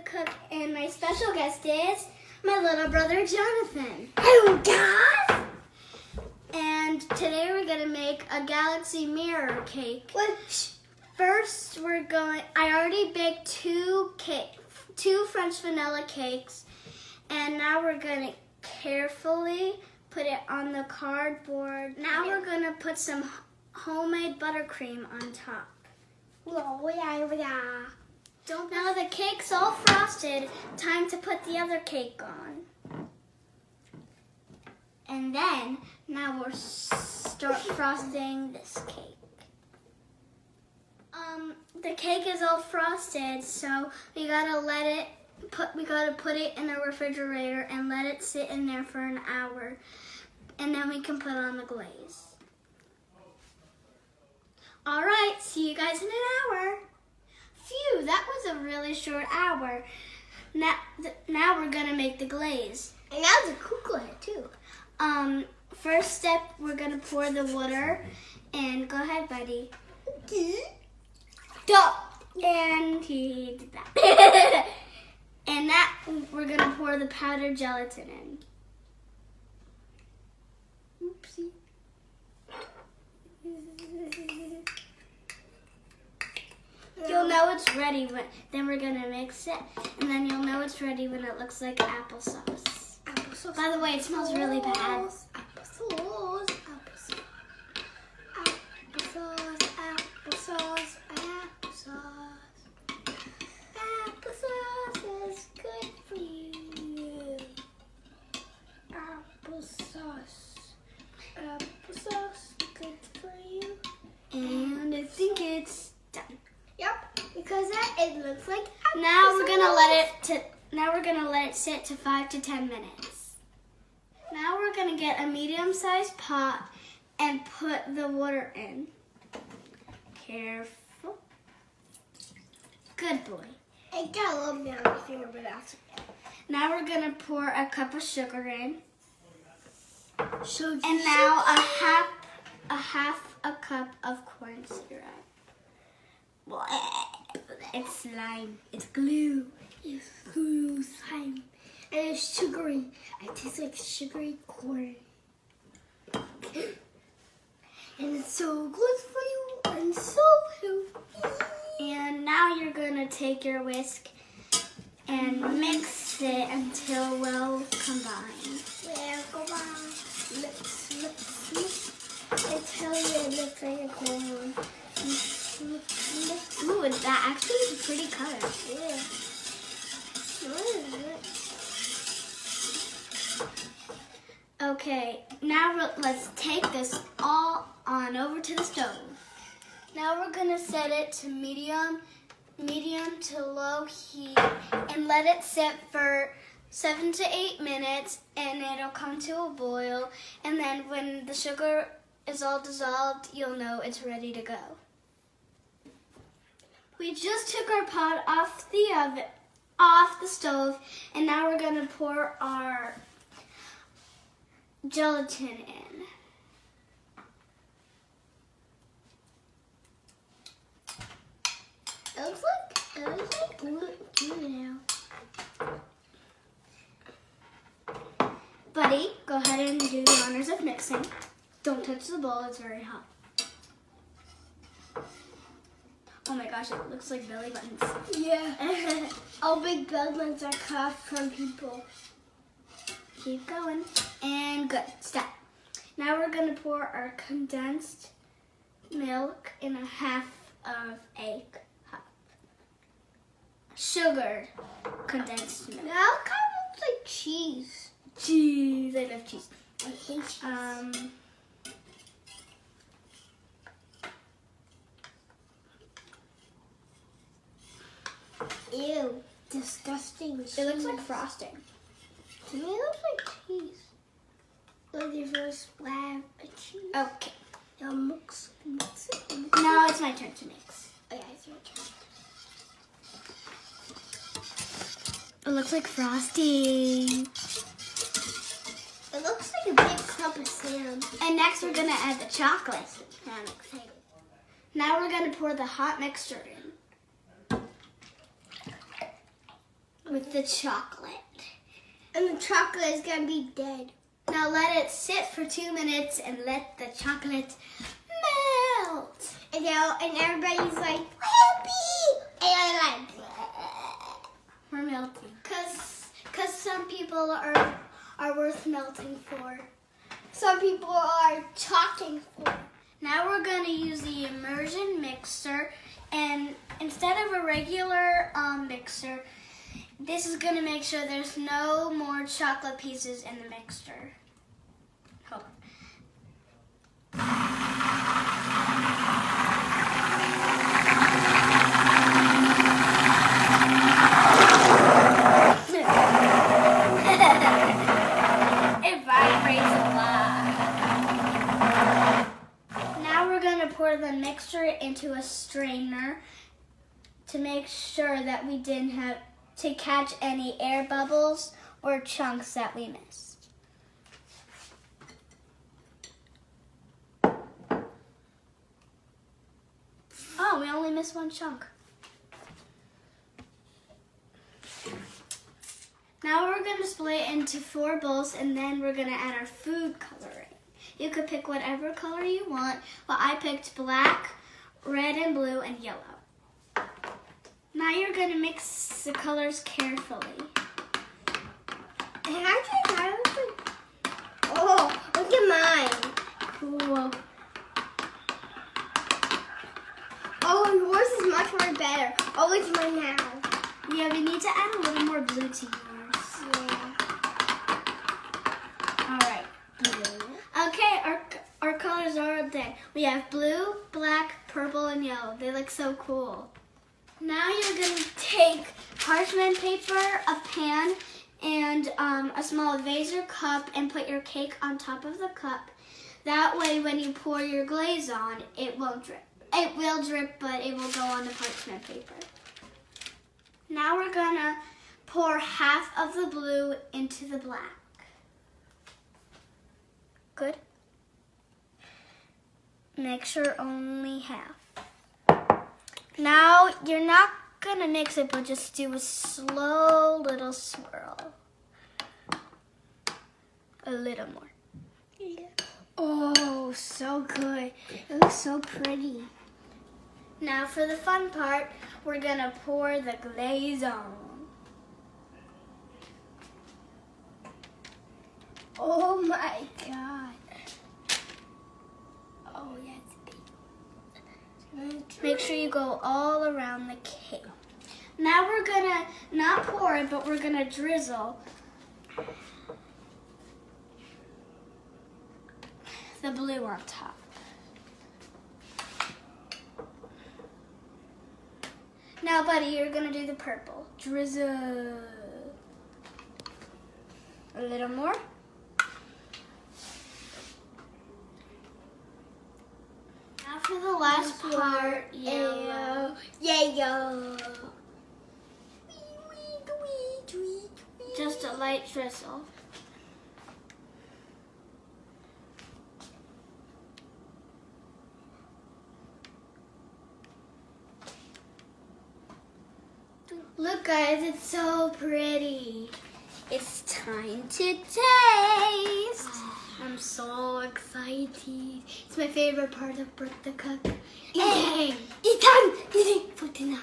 cook, and my special guest is my little brother Jonathan. Oh, God! And today we're gonna make a galaxy mirror cake. Which? First, I already baked two French vanilla cakes, and now we're gonna carefully put it on the cardboard. Now we're gonna put some homemade buttercream on top. Oh, yeah. Now the cake's all frosted. Time to put the other cake on. And then, now we'll start frosting this cake. The cake is all frosted, so we gotta put it in the refrigerator and let it sit in there for an hour. And then we can put on the glaze. All right, see you guys in an hour. Phew, that was a really short hour. Now we're gonna make the glaze. And that was a cool glaze too. First step, we're gonna pour the water. And go ahead, buddy. And he did that. And that we're gonna pour the powdered gelatin in. Oopsie. You'll know it's ready then we're gonna mix it, and then you'll know it's ready when it looks like applesauce. Applesauce. By the way, it smells really bad. Applesauce. Applesauce is good for you. Applesauce good for you. And I think it's done. Yep, because it looks like applesauce. Now we're gonna let it sit to 5 to 10 minutes. Now we're gonna get a medium-sized pot and put the water in. Careful. Good boy. I got a little bit on my finger, but that's okay. Now we're gonna pour a cup of sugar in. So And now a half a cup of corn syrup. It's slime. It's glue. It's glue slime. And it's sugary. It tastes like sugary corn. And it's so good for you and so healthy. And now you're gonna take your whisk and mix it until well combined. Well, go on. Mix. Until it looks like a corn. Ooh, that actually is a pretty color. Yeah. Okay, now let's take this all on over to the stove. Now we're gonna set it to medium to low heat and let it sit for 7 to 8 minutes, and it'll come to a boil. And then when the sugar is all dissolved, you'll know it's ready to go. We just took our pot off the stove, and now we're gonna pour our gelatin in. It looks like glue now. Buddy, go ahead and do the honors of mixing. Don't touch the bowl, it's very hot. Oh my gosh, it looks like belly buttons. Yeah. All big belly buttons are cut from people. Keep going. And good, stop. Now we're gonna pour our condensed milk in a half of a cup. Sugar condensed milk. Now it kind of looks like cheese. Cheese, I love cheese. I hate cheese. Ew, disgusting. It looks like frosting. To me, it looks like cheese. Like there's a slab of cheese. Okay. Mix it. Now it's my turn to mix. Oh, yeah, it's your turn. It looks like frosting. It looks like a big clump of sand. And next we're gonna add the chocolate. I'm excited. Now we're gonna pour the hot mixture in. with the chocolate. And the chocolate is going to be dead. Now let it sit for 2 minutes and let the chocolate melt. And everybody's like, happy! And I'm like, we're melting. Cause some people are worth melting for. Some people are talking for. Now we're gonna use the immersion mixer, and instead of a regular mixer, this is gonna make sure there's no more chocolate pieces in the mixture. Hold on. It vibrates a lot. Now we're gonna pour the mixture into a strainer to make sure that we didn't have to catch any air bubbles or chunks that we missed. Oh, we only missed one chunk. Now we're going to split it into 4 bowls, and then we're going to add our food coloring. You could pick whatever color you want, but I picked black, red and blue, and yellow. Now you're going to mix the colors carefully. Oh, look at mine. Cool. Oh, yours is much more better. Oh, it's mine now. Yeah, we need to add a little more blue to yours. Yeah. All right. Okay, our colors are done. We have blue, black, purple, and yellow. They look so cool. Now you're going to take parchment paper, a pan, and a small vase cup, and put your cake on top of the cup. That way, when you pour your glaze on, it won't drip. It will drip, but it will go on the parchment paper. Now we're going to pour half of the blue into the black. Good. Make sure only half. Now, you're not going to mix it, but just do a slow little swirl. A little more. Yeah. Oh, so good. It looks so pretty. Now for the fun part, we're going to pour the glaze on. Oh my God. Oh, yeah, it's big. Make sure you go all around the cake. Now we're going to not pour it, but we're going to drizzle the blue on top. Now, buddy, you're going to do the purple. Drizzle. A little more. Now for the last part, yellow. Yellow. Just a light drizzle. Look, guys, it's so pretty. It's time to taste. I'm so excited. It's my favorite part of Brooke the Cook. Eating. Eating for dinner.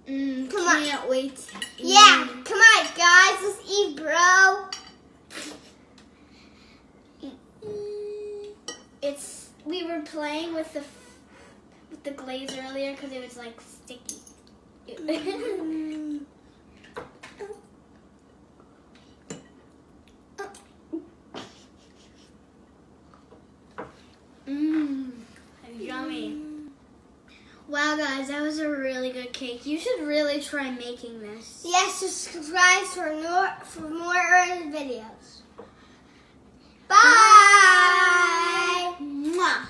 Come on. Can't wait to eat. Yeah, come on, guys. Let's eat, bro. We were playing with the glaze earlier because it was like sticky. Yummy. Wow, guys, that was a really good cake. You should really try making this. Yes, subscribe for more videos. Bye. Mwah.